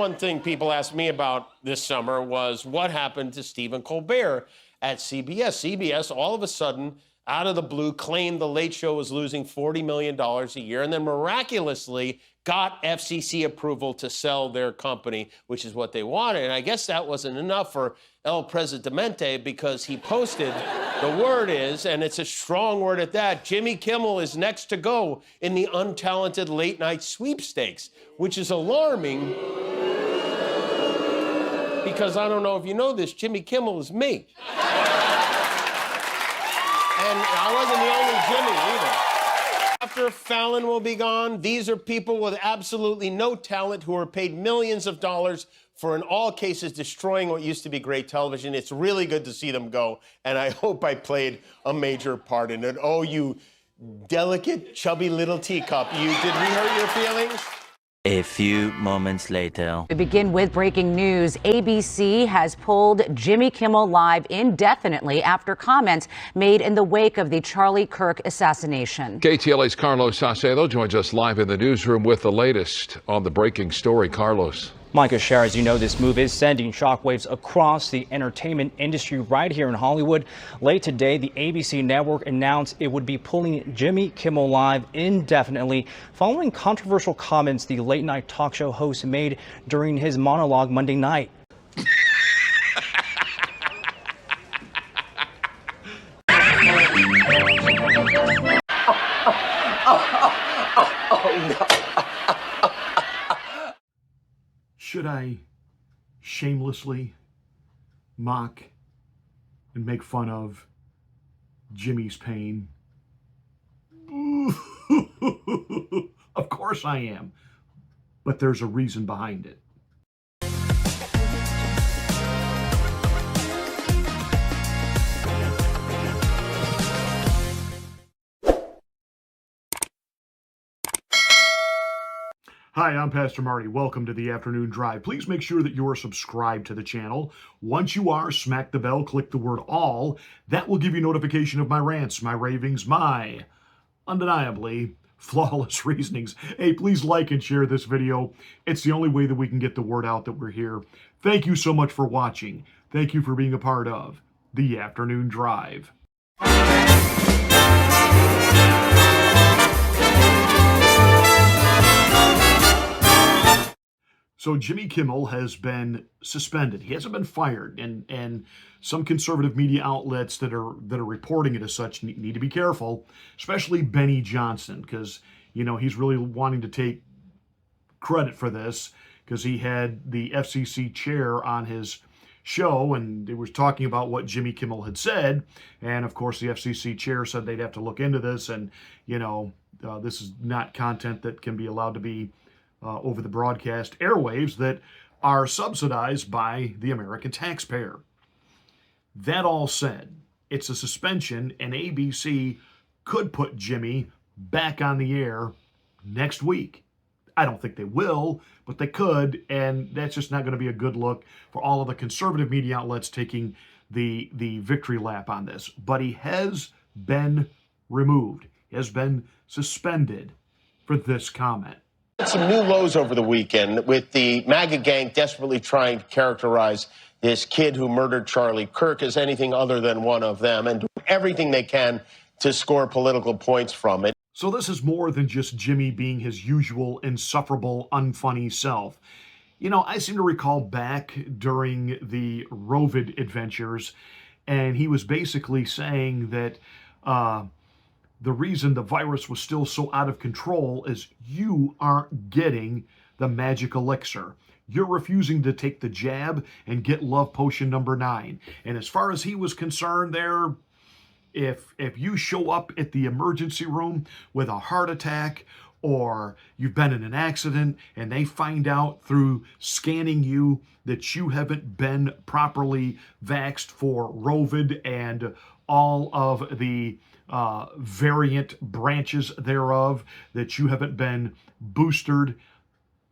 one thing people asked me about this summer was what happened to Stephen Colbert at CBS. CBS, all of a sudden, out of the blue, claimed the Late Show was losing $40 million a year, and then miraculously got FCC approval to sell their company, which is what they wanted. And I guess that wasn't enough for El Presidente, because he posted, the word is, and it's a strong word at that, Jimmy Kimmel is next to go in the untalented late-night sweepstakes, which is alarming because I don't know if you know this, Jimmy Kimmel is me. And I wasn't the only Jimmy either. After Fallon will be gone, these are people with absolutely no talent who are paid millions of dollars for, in all cases, destroying what used to be great television. It's really good to see them go, and I hope I played a major part in it. Oh, you delicate, chubby little teacup. Did we hurt your feelings? A few moments later. We begin with breaking news. ABC has pulled Jimmy Kimmel Live indefinitely after comments made in the wake of the Charlie Kirk assassination. KTLA's Carlos Saucedo joins us live in the newsroom with the latest on the breaking story. Carlos. Micah Share, as you know, this move is sending shockwaves across the entertainment industry right here in Hollywood. Late today, the ABC network announced it would be pulling Jimmy Kimmel Live indefinitely following controversial comments the late night talk show host made during his monologue Monday night. Should I shamelessly mock and make fun of Jimmy's pain? Of course I am, but there's a reason behind it. Hi, I'm Pastor Marty. Welcome to the Afternoon Drive. Please make sure that you are subscribed to the channel. Once you are, smack the bell, click the word all. That will give you notification of my rants, my ravings, my undeniably flawless reasonings. Hey, please like and share this video. It's the only way that we can get the word out that we're here. Thank you so much for watching. Thank you for being a part of the Afternoon Drive. So Jimmy Kimmel has been suspended. He hasn't been fired, and some conservative media outlets that are reporting it as such need to be careful, especially Benny Johnson, because he's really wanting to take credit for this because he had the FCC chair on his show and they was talking about what Jimmy Kimmel had said, and of course the FCC chair said they'd have to look into this, and this is not content that can be allowed to be over the broadcast airwaves that are subsidized by the American taxpayer. That all said, it's a suspension, and ABC could put Jimmy back on the air next week. I don't think they will, but they could, and that's just not going to be a good look for all of the conservative media outlets taking the victory lap on this. But he has been removed. He has been suspended for this comment. Some new lows over the weekend with the MAGA gang desperately trying to characterize this kid who murdered Charlie Kirk as anything other than one of them and doing everything they can to score political points from it. So this is more than just Jimmy being his usual insufferable, unfunny self. I seem to recall back during the Rovid adventures, and he was basically saying that the reason the virus was still so out of control is you aren't getting the magic elixir. You're refusing to take the jab and get love potion number 9. And as far as he was concerned there, if you show up at the emergency room with a heart attack, or you've been in an accident and they find out through scanning you that you haven't been properly vaxxed for Rovid and all of the variant branches thereof, that you haven't been boosted,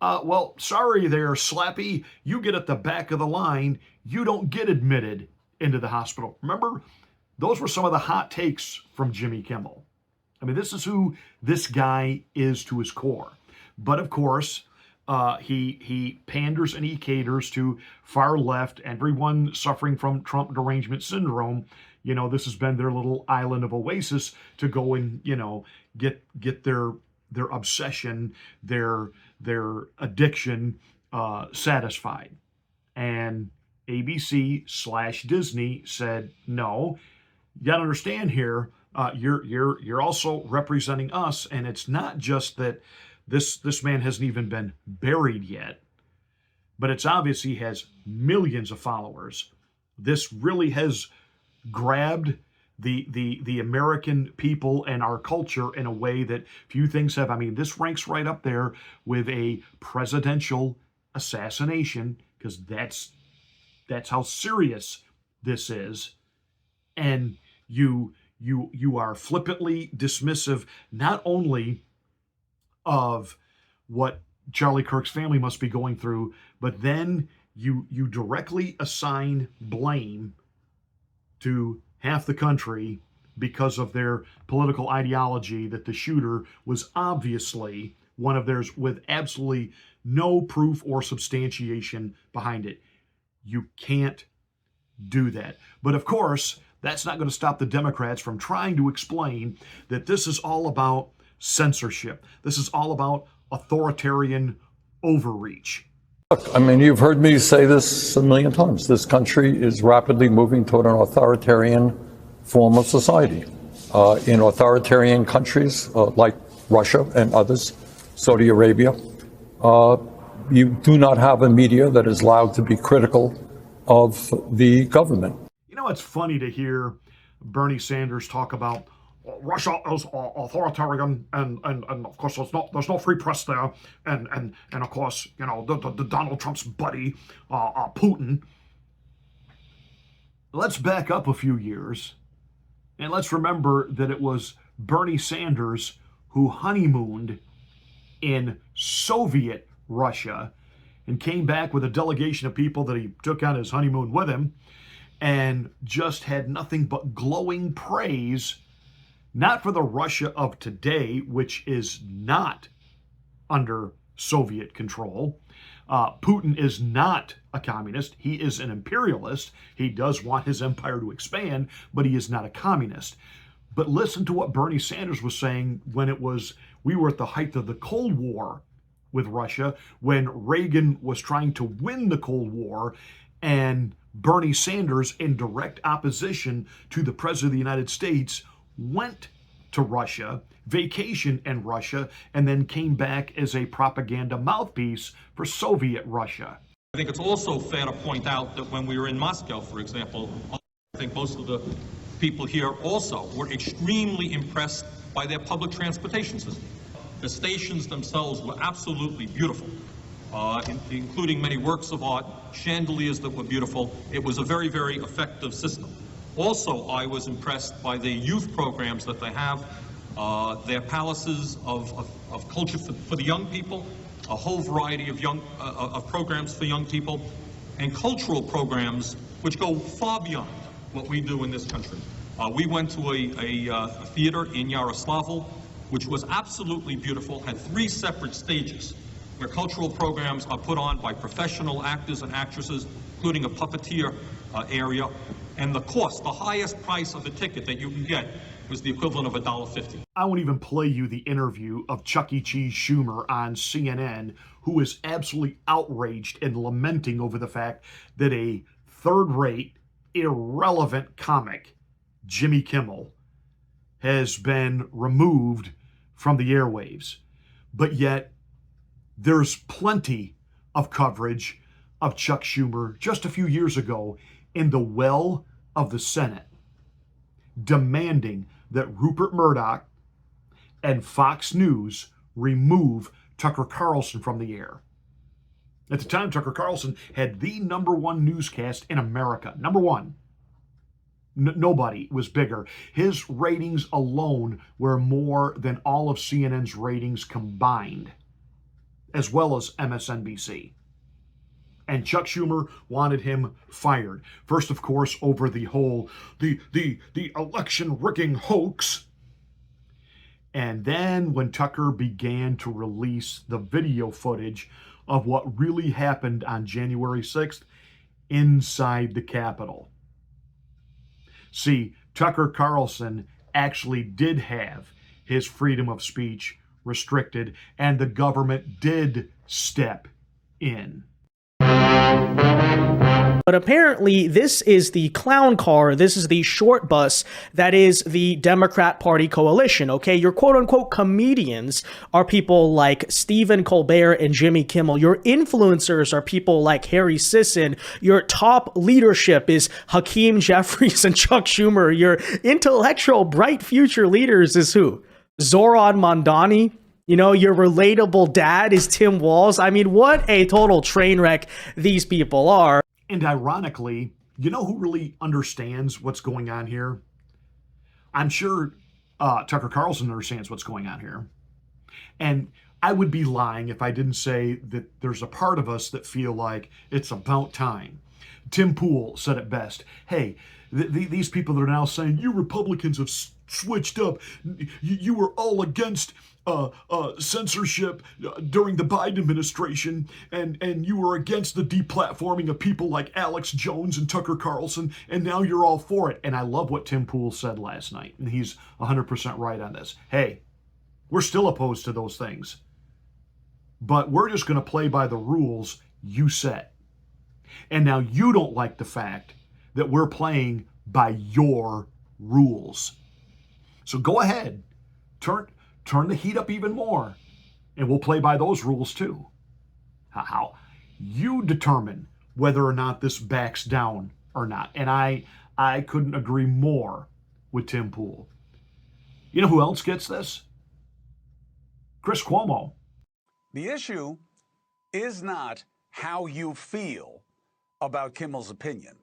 well, sorry there, Slappy. You get at the back of the line. You don't get admitted into the hospital. Remember, those were some of the hot takes from Jimmy Kimmel. I mean, this is who this guy is to his core. But of course, He panders and he caters to far left, everyone suffering from Trump derangement syndrome. This has been their little island of oasis to go and get their obsession, their addiction satisfied. And ABC/Disney said, no, you got to understand here, you're also representing us, and it's not just that this man hasn't even been buried yet, but it's obvious he has millions of followers. This really has grabbed the American people and our culture in a way that few things have. I mean, this ranks right up there with a presidential assassination, because that's how serious this is. And you are flippantly dismissive not only of what Charlie Kirk's family must be going through, but then you directly assign blame to half the country because of their political ideology, that the shooter was obviously one of theirs with absolutely no proof or substantiation behind it. You can't do that. But of course, that's not going to stop the Democrats from trying to explain that this is all about censorship. This is all about authoritarian overreach. Look, I mean, you've heard me say this a million times. This country is rapidly moving toward an authoritarian form of society. In authoritarian countries like Russia and others, Saudi Arabia, you do not have a media that is allowed to be critical of the government. It's funny to hear Bernie Sanders talk about Russia is authoritarian, and of course there's no free press there, and of course the Donald Trump's buddy Putin. Let's back up a few years, and let's remember that it was Bernie Sanders who honeymooned in Soviet Russia and came back with a delegation of people that he took on his honeymoon with him, and just had nothing but glowing praise, not for the Russia of today, which is not under Soviet control. Putin is not a communist. He is an imperialist. He does want his empire to expand, but he is not a communist. But listen to what Bernie Sanders was saying when we were at the height of the Cold War with Russia, when Reagan was trying to win the Cold War, and Bernie Sanders, in direct opposition to the President of the United States, went to Russia, vacationed in Russia, and then came back as a propaganda mouthpiece for Soviet Russia. I think it's also fair to point out that when we were in Moscow, for example, I think most of the people here also were extremely impressed by their public transportation system. The stations themselves were absolutely beautiful. Including many works of art, chandeliers that were beautiful. It was a very, very effective system. Also, I was impressed by the youth programs that they have, their palaces of culture for the young people, a whole variety of programs for young people, and cultural programs which go far beyond what we do in this country. We went to a theater in Yaroslavl, which was absolutely beautiful, had 3 separate stages, where cultural programs are put on by professional actors and actresses, including a puppeteer area. And the cost, the highest price of the ticket that you can get, was the equivalent of $1.50. I won't even play you the interview of Chuck E. Cheese Schumer on CNN, who is absolutely outraged and lamenting over the fact that a third-rate, irrelevant comic, Jimmy Kimmel, has been removed from the airwaves. But yet, there's plenty of coverage of Chuck Schumer just a few years ago in the well of the Senate, demanding that Rupert Murdoch and Fox News remove Tucker Carlson from the air. At the time, Tucker Carlson had the #1 newscast in America. #1. Nobody was bigger. His ratings alone were more than all of CNN's ratings combined, as well as MSNBC. And Chuck Schumer wanted him fired. First, of course, over the whole, the election rigging hoax. And then when Tucker began to release the video footage of what really happened on January 6th inside the Capitol. See, Tucker Carlson actually did have his freedom of speech restricted, and the government did step in. But apparently, this is the clown car. This is the short bus that is the Democrat Party coalition. Okay, your quote unquote comedians are people like Stephen Colbert and Jimmy Kimmel. Your influencers are people like Harry Sisson. Your top leadership is Hakeem Jeffries and Chuck Schumer. Your intellectual, bright future leaders is who? Zoran Mondani. You know, your relatable dad is Tim Walz. I mean, what a total train wreck these people are. And ironically, you know who really understands what's going on here? I'm sure Tucker Carlson understands what's going on here. And I would be lying if I didn't say that there's a part of us that feel like it's about time. Tim Pool said it best. Hey, these people that are now saying, you Republicans have switched up. You were all against censorship during the Biden administration, and you were against the deplatforming of people like Alex Jones and Tucker Carlson, and now you're all for it. And I love what Tim Pool said last night, and he's 100% right on this. Hey, we're still opposed to those things, but we're just going to play by the rules you set. And now you don't like the fact that we're playing by your rules. So go ahead, turn the heat up even more, and we'll play by those rules too. How you determine whether or not this backs down or not. And I couldn't agree more with Tim Pool. You know who else gets this? Chris Cuomo. The issue is not how you feel about Kimmel's opinion.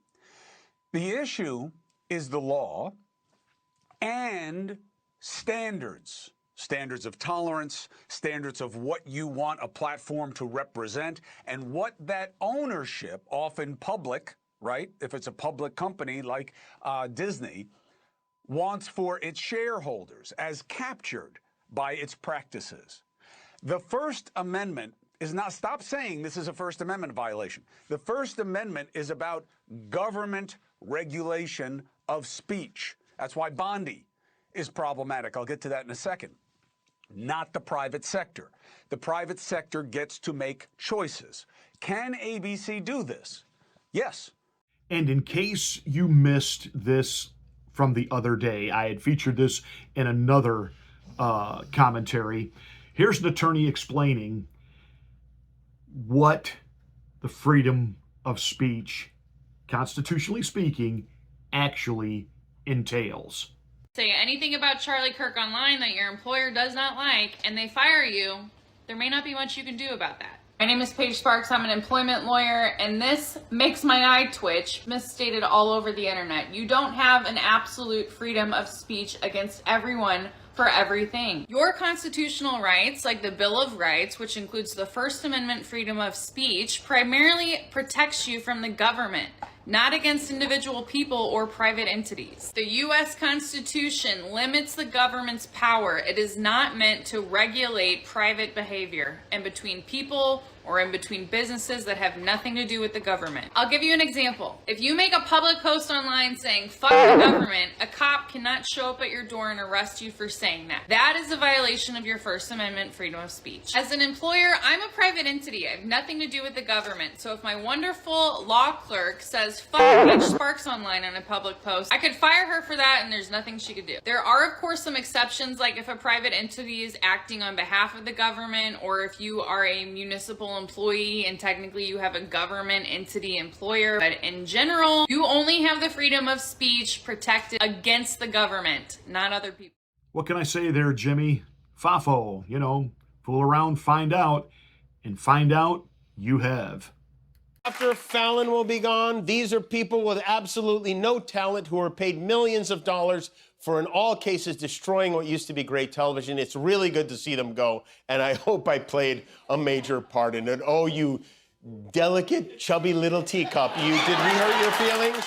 The issue is the law and standards. Standards of tolerance, standards of what you want a platform to represent, and what that ownership, often public, right? If it's a public company like Disney, wants for its shareholders as captured by its practices. The First Amendment is not, stop saying this is a First Amendment violation. The First Amendment is about government regulation of speech. That's why Bondi is problematic. I'll get to that in a second. Not the private sector. The private sector gets to make choices. Can ABC do this? Yes. And in case you missed this from the other day, I had featured this in another commentary. Here's an attorney explaining what the freedom of speech, constitutionally speaking, actually entails. Say anything about Charlie Kirk online that your employer does not like and they fire you, there may not be much you can do about that. My name is Paige Sparks. I'm an employment lawyer, and this makes my eye twitch, misstated all over the internet. You don't have an absolute freedom of speech against everyone for everything. Your constitutional rights, like the Bill of Rights, which includes the First Amendment freedom of speech, primarily protects you from the government, not against individual people or private entities. The U.S. Constitution limits the government's power. It is not meant to regulate private behavior in between people or in between businesses that have nothing to do with the government. I'll give you an example. If you make a public post online saying, fuck the government, a cop cannot show up at your door and arrest you for saying that. That is a violation of your First Amendment freedom of speech. As an employer, I'm a private entity. I have nothing to do with the government. So if my wonderful law clerk says, fuck Paige Sparks online on a public post, I could fire her for that and there's nothing she could do. There are, of course, some exceptions, like if a private entity is acting on behalf of the government, or if you are a municipal employee and technically you have a government entity employer. But in general, you only have the freedom of speech protected against the government, not other people. What can I say there, Jimmy? Fafo, you know, fool around, find out, and find out you have. After Fallon will be gone, these are people with absolutely no talent who are paid millions of dollars for, in all cases, destroying what used to be great television. It's really good to see them go, and I hope I played a major part in it. Oh, you delicate, chubby little teacup. Did we hurt your feelings?